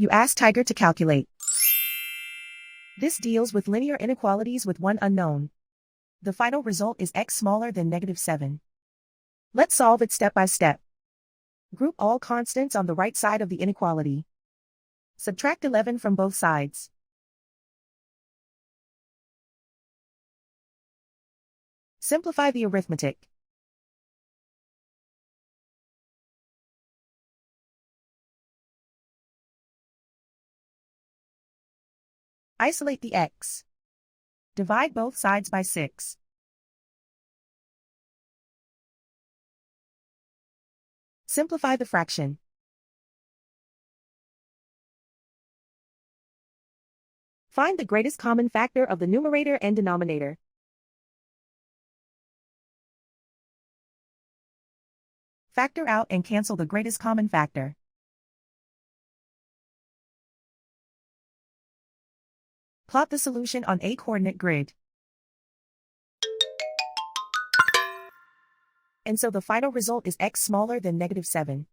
You ask Tiger to calculate. This deals with linear inequalities with one unknown. The final result is x smaller than -7. Let's solve it step by step. Group all constants on the right side of the inequality. Subtract 11 from both sides. Simplify the arithmetic. Isolate the x. Divide both sides by 6. Simplify the fraction. Find the greatest common factor of the numerator and denominator. Factor out and cancel the greatest common factor. Plot the solution on a coordinate grid. And so the final result is x smaller than -7.